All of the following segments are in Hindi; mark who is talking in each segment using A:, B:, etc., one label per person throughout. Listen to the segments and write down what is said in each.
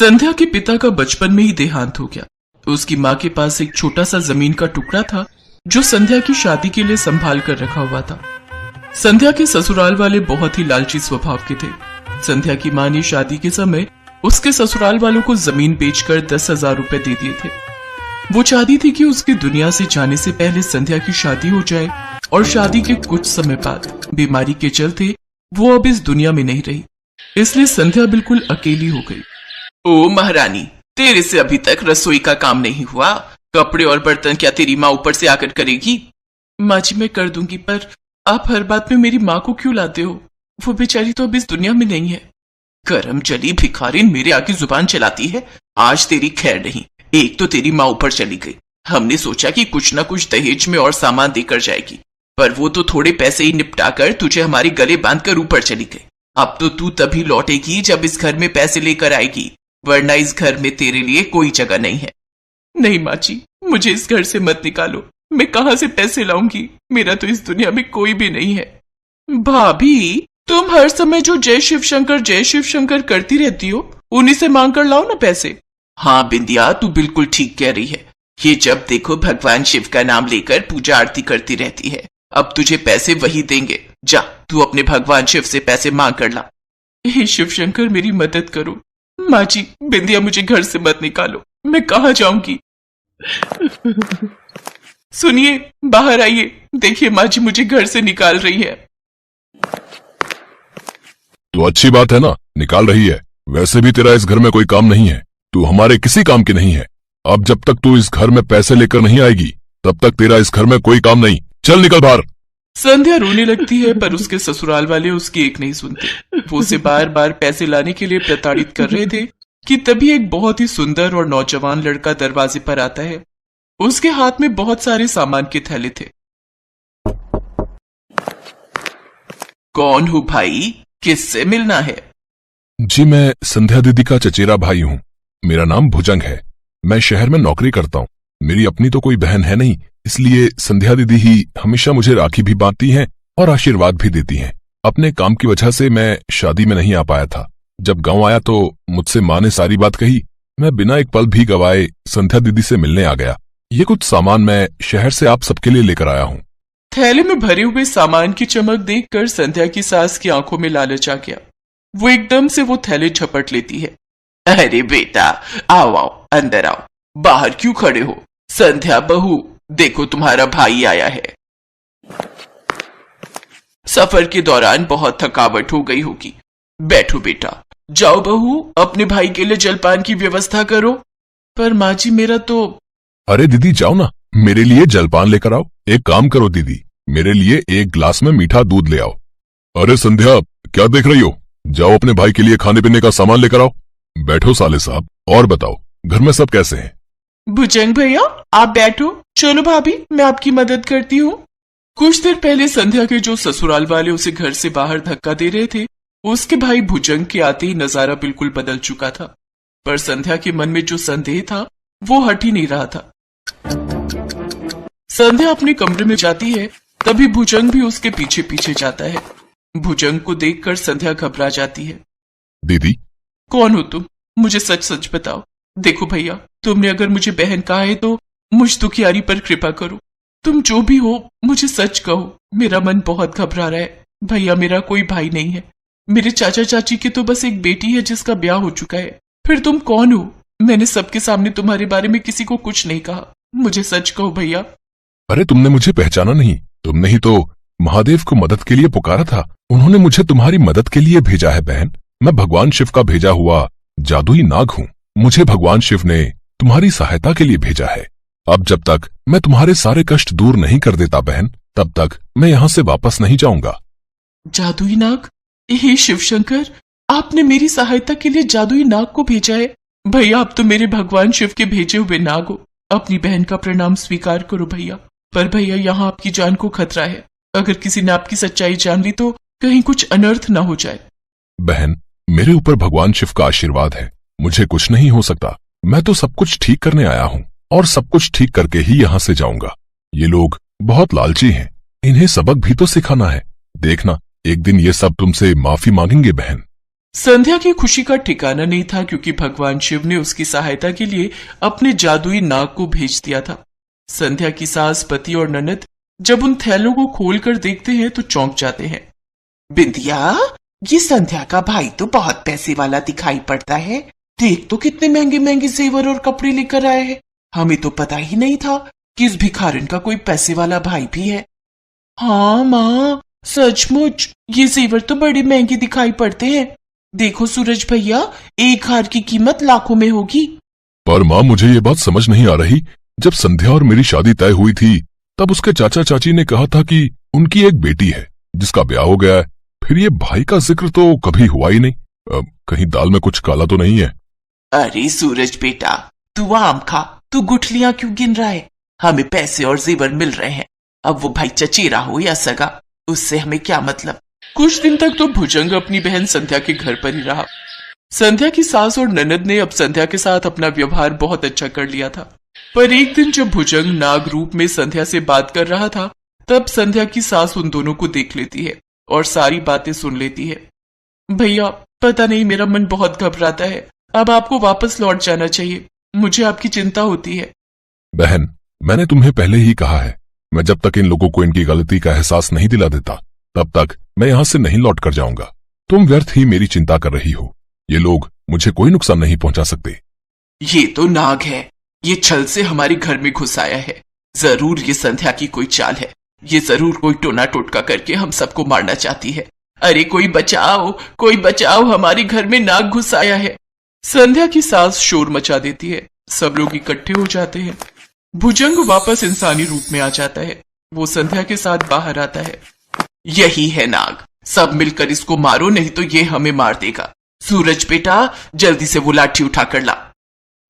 A: संध्या के पिता का बचपन में ही देहांत हो गया। उसकी माँ के पास एक छोटा सा जमीन का टुकड़ा था जो संध्या की शादी के लिए संभाल कर रखा हुआ था। संध्या के ससुराल वाले बहुत ही लालची स्वभाव के थे। संध्या की माँ ने शादी के समय उसके ससुराल वालों को जमीन बेचकर 10,000 रुपए दे दिए थे। वो चाहती थी कि उसकी दुनिया से जाने से पहले संध्या की शादी हो जाए और शादी के कुछ समय बाद बीमारी के चलते वो अब इस दुनिया में नहीं रही, इसलिए संध्या बिल्कुल अकेली हो गई। ओ महारानी, तेरे से अभी तक रसोई का काम नहीं हुआ। कपड़े और बर्तन क्या तेरी माँ ऊपर से आकर करेगी? माँ जी मैं कर दूंगी, पर आप हर बात में मेरी माँ को क्यों लाते हो? वो बेचारी तो अब इस दुनिया में नहीं है। करम चली भिखारिन मेरे आगे जुबान चलाती है। आज तेरी खैर नहीं। एक तो तेरी माँ ऊपर चली गई। हमने सोचा कि कुछ ना कुछ दहेज में और सामान देकर जाएगी, पर वो तो थोड़े पैसे ही निपटा कर तुझे हमारे गले बांधकर ऊपर चली गई। अब तो तू तभी लौटेगी जब इस घर में पैसे लेकर आएगी, वरना इस घर में तेरे लिए कोई जगह नहीं है। नहीं माँ जी, मुझे इस घर से मत निकालो। मैं कहाँ से पैसे लाऊंगी? मेरा तो इस दुनिया में कोई भी नहीं है। भाभी, तुम हर समय जो जय शिव शंकर करती रहती हो, उन्हीं से मांग कर लाओ ना पैसे। हाँ बिंदिया, तू बिल्कुल ठीक कह रही है। ये जब देखो भगवान शिव का नाम लेकर पूजा आरती करती रहती है। अब तुझे पैसे वही देंगे। जा, तू अपने भगवान शिव से पैसे मांग कर ला। हे शिव शंकर, मेरी मदद करो। माँ जी, बिंदिया मुझे घर से मत निकालो। मैं कहाँ जाऊंगी? सुनिए, बाहर आइए। देखिए माँ जी मुझे घर से निकाल रही है।
B: तो अच्छी बात है ना, निकाल रही है। वैसे भी तेरा इस घर में कोई काम नहीं है। तू हमारे किसी काम की नहीं है। अब जब तक तू इस घर में पैसे लेकर नहीं आएगी, तब तक तेरा इस घर में कोई काम नहीं। चल निकल बाहर।
A: संध्या रोने लगती है, पर उसके ससुराल वाले उसकी एक नहीं सुनते। वो उसे बार बार पैसे लाने के लिए प्रताड़ित कर रहे थे कि तभी एक बहुत ही सुंदर और नौजवान लड़का दरवाजे पर आता है। उसके हाथ में बहुत सारे सामान के थैले थे। कौन हो भाई? किससे मिलना है?
B: जी, मैं संध्या दीदी का चचेरा भाई हूँ। मेरा नाम भुजंग है। मैं शहर में नौकरी करता हूँ। मेरी अपनी तो कोई बहन है नहीं, इसलिए संध्या दीदी ही हमेशा मुझे राखी भी बांधती हैं और आशीर्वाद भी देती हैं। अपने काम की वजह से मैं शादी में नहीं आ पाया था। जब गांव आया तो मुझसे माँ ने सारी बात कही। मैं बिना एक पल भी गवाए संध्या दीदी से मिलने आ गया। ये कुछ सामान मैं शहर से आप सबके लिए लेकर आया हूँ।
A: थैले में भरे हुए सामान की चमक देखकर संध्या की सास की आंखों में लालच आ गया। वो एकदम से वो थैले झपट लेती है। अरे बेटा, आओ आओ, अंदर आओ। बाहर क्यों खड़े हो? संध्या बहू, देखो तुम्हारा भाई आया है। सफर के दौरान बहुत थकावट हो गई होगी। बैठो बेटा। जाओ बहू, अपने भाई के लिए जलपान की व्यवस्था करो। पर माँ जी, मेरा तो...
B: अरे दीदी जाओ ना, मेरे लिए जलपान लेकर आओ। एक काम करो दीदी, मेरे लिए एक ग्लास में मीठा दूध ले आओ। अरे संध्या, क्या देख रही हो? जाओ अपने भाई के लिए खाने पीने का सामान लेकर आओ। बैठो साले साहब, और बताओ घर में सब कैसे हैं?
A: भुजंग भैया, आप बैठो। चलो भाभी, मैं आपकी मदद करती हूँ। कुछ देर पहले संध्या के जो ससुराल वाले उसे घर से बाहर धक्का दे रहे थे, उसके भाई भुजंग के आते ही नजारा बिल्कुल बदल चुका था। पर संध्या के मन में जो संदेह था वो हट ही नहीं रहा था। संध्या अपने कमरे में जाती है, तभी भुजंग भी उसके पीछे पीछे जाता है। भुजंग को देखकर संध्या घबरा जाती है।
B: दीदी,
A: कौन हो तुम? मुझे सच सच बताओ। देखो भैया, तुमने अगर मुझे बहन कहा है तो मुझ दुखियारी पर कृपा करो। तुम जो भी हो, मुझे सच कहो। मेरा मन बहुत घबरा रहा है। भैया, मेरा कोई भाई नहीं है। मेरे चाचा चाची की तो बस एक बेटी है जिसका ब्याह हो चुका है। फिर तुम कौन हो? मैंने सबके सामने तुम्हारे बारे में किसी को कुछ नहीं कहा। मुझे सच कहो भैया।
B: अरे तुमने मुझे पहचाना नहीं? तुमने ही तो महादेव को मदद के लिए पुकारा था। उन्होंने मुझे तुम्हारी मदद के लिए भेजा है बहन। मैं भगवान शिव का भेजा हुआ जादुई नाग हूँ। मुझे भगवान शिव ने तुम्हारी सहायता के लिए भेजा है। अब जब तक मैं तुम्हारे सारे कष्ट दूर नहीं कर देता बहन, तब तक मैं यहाँ से वापस नहीं जाऊंगा।
A: जादुई नाग? हे शिव शंकर, आपने मेरी सहायता के लिए जादुई नाग को भेजा है? भैया, आप तो मेरे भगवान शिव के भेजे हुए नाग हो। अपनी बहन का प्रणाम स्वीकार करो भैया। पर भैया, यहाँ आपकी जान को खतरा है। अगर किसी ने आपकी सच्चाई जान ली तो कहीं कुछ अनर्थ ना हो जाए।
B: बहन, मेरे ऊपर भगवान शिव का आशीर्वाद है। मुझे कुछ नहीं हो सकता। मैं तो सब कुछ ठीक करने आया हूँ और सब कुछ ठीक करके ही यहाँ से जाऊंगा। ये लोग बहुत लालची हैं। इन्हें सबक भी तो सिखाना है। देखना, एक दिन ये सब तुमसे माफी मांगेंगे बहन।
A: संध्या की खुशी का ठिकाना नहीं था, क्योंकि भगवान शिव ने उसकी सहायता के लिए अपने जादुई नाग को भेज दिया था। संध्या की सास, पति और ननद जब उन थैलों को खोलकर देखते हैं तो चौंक जाते हैं।
C: बिंदिया, ये संध्या का भाई तो बहुत पैसे वाला दिखाई पड़ता है। देख तो कितने महंगे महंगे जेवर और कपड़े लेकर आए हैं। हमें तो पता ही नहीं था कि इस भिखारिन का कोई पैसे वाला भाई भी है। हाँ माँ, सचमुच ये जेवर तो बड़े महंगे दिखाई पड़ते हैं। देखो सूरज भैया, एक हार की कीमत लाखों में होगी।
B: पर माँ, मुझे ये बात समझ नहीं आ रही। जब संध्या और मेरी शादी तय हुई थी तब उसके चाचा चाची ने कहा था कि उनकी एक बेटी है जिसका ब्याह हो गया है। फिर ये भाई का जिक्र तो कभी हुआ ही नहीं। कहीं दाल में कुछ काला तो नहीं है?
C: अरे सूरज बेटा, तू आम खा, तू गुठलियां क्यों गिन रहा है? हमें पैसे और जेवर मिल रहे हैं। अब वो भाई चचेरा हो या सगा, उससे हमें क्या मतलब।
A: कुछ दिन तक तो भुजंग अपनी बहन संध्या के घर पर ही रहा। संध्या की सास और ननद ने अब संध्या के साथ अपना व्यवहार बहुत अच्छा कर लिया था। पर एक दिन जब भुजंग नाग रूप में संध्या से बात कर रहा था, तब संध्या की सास उन दोनों को देख लेती है और सारी बातें सुन लेती है। भैया, पता नहीं, मेरा मन बहुत घबराता है। अब आपको वापस लौट जाना चाहिए। मुझे आपकी चिंता होती है।
B: बहन, मैंने तुम्हें पहले ही कहा है, मैं जब तक इन लोगों को इनकी गलती का एहसास नहीं दिला देता तब तक मैं यहां से नहीं लौट कर जाऊंगा। तुम व्यर्थ ही मेरी चिंता कर रही हो। ये लोग मुझे कोई नुकसान नहीं पहुंचा सकते।
C: ये तो नाग है। ये छल से हमारे घर में घुस आया है। जरूर ये संध्या की कोई चाल है। ये जरूर कोई टोना टोटका करके हम सबको मारना चाहती है। अरे कोई बचाओ, कोई बचाओ, हमारे घर में नाग घुस आया है।
A: संध्या की सास शोर मचा देती है। सब लोग इकट्ठे हो जाते हैं। भुजंग वापस इंसानी रूप में आ जाता है। वो संध्या के साथ बाहर आता है।
C: यही है नाग, सब मिलकर इसको मारो, नहीं तो ये हमें मार देगा। सूरज बेटा, जल्दी से वो लाठी उठा कर ला।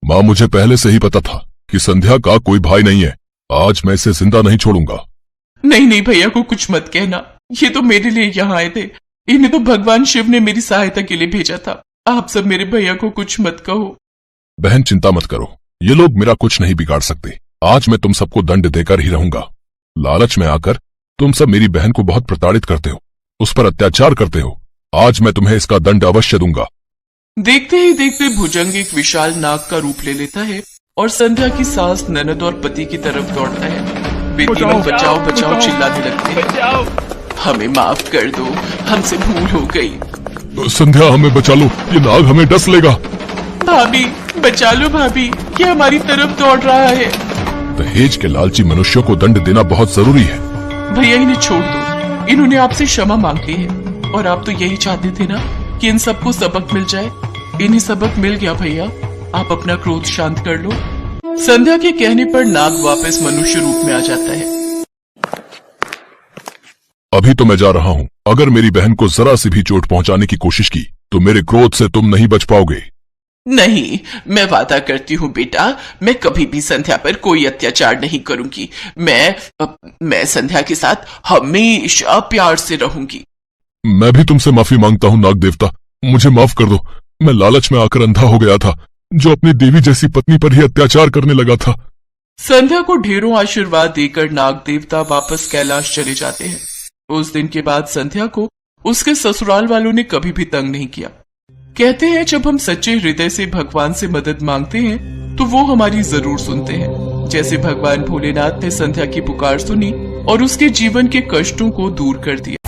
B: माँ, मुझे पहले से ही पता था कि संध्या का कोई भाई नहीं है। आज मैं इसे जिंदा नहीं छोड़ूंगा।
A: नहीं नहीं, भैया को कुछ मत कहना। ये तो मेरे लिए यहाँ आए थे। इन्हें तो भगवान शिव ने मेरी सहायता के लिए भेजा था। आप सब मेरे भैया को कुछ मत कहो।
B: बहन, चिंता मत करो, ये लोग मेरा कुछ नहीं बिगाड़ सकते। आज मैं तुम सबको दंड देकर ही रहूंगा। लालच में आकर तुम सब मेरी बहन को बहुत प्रताड़ित करते हो, उस पर अत्याचार करते हो। आज मैं तुम्हें इसका दंड अवश्य दूंगा।
A: देखते ही देखते भुजंग एक विशाल नाग का रूप ले लेता है और संध्या की सास, ननद और पति की तरफ दौड़ता है। वे तीनों बचाओ बचाओ चिल्लाने लगते हैं। हमें माफ कर दो, हमसे भूल हो गई।
B: संध्या, हमें बचा लो, ये नाग हमें डस लेगा।
A: भाभी, बचा लो भाभी, ये हमारी तरफ दौड़ रहा है।
B: दहेज के लालची मनुष्यों को दंड देना बहुत जरूरी है।
A: भैया, इन्हें छोड़ दो। इन्होंने आपसे क्षमा मांगी है और आप तो यही चाहते थे ना कि इन सबको सबक मिल जाए। इन्हें सबक मिल गया भैया, आप अपना क्रोध शांत कर लो। संध्या के कहने पर नाग वापस मनुष्य रूप में आ जाता है।
B: अभी तो मैं जा रहा हूँ। अगर मेरी बहन को जरा सी भी चोट पहुंचाने की कोशिश की तो मेरे क्रोध से तुम नहीं बच पाओगे।
C: नहीं, मैं वादा करती हूँ बेटा, मैं कभी भी संध्या पर कोई अत्याचार नहीं करूंगी। मैं संध्या के साथ हमेशा प्यार से रहूंगी।
B: मैं भी तुमसे माफी मांगता हूँ नाग देवता, मुझे माफ कर दो। मैं लालच में आकर अंधा हो गया था, जो अपनी देवी जैसी पत्नी पर ही अत्याचार करने लगा था।
A: संध्या को ढेरों आशीर्वाद देकर नाग देवता वापस कैलाश चले जाते हैं। उस दिन के बाद संध्या को उसके ससुराल वालों ने कभी भी तंग नहीं किया। कहते हैं, जब हम सच्चे हृदय से भगवान से मदद मांगते हैं तो वो हमारी जरूर सुनते हैं। जैसे भगवान भोलेनाथ ने संध्या की पुकार सुनी और उसके जीवन के कष्टों को दूर कर दिया।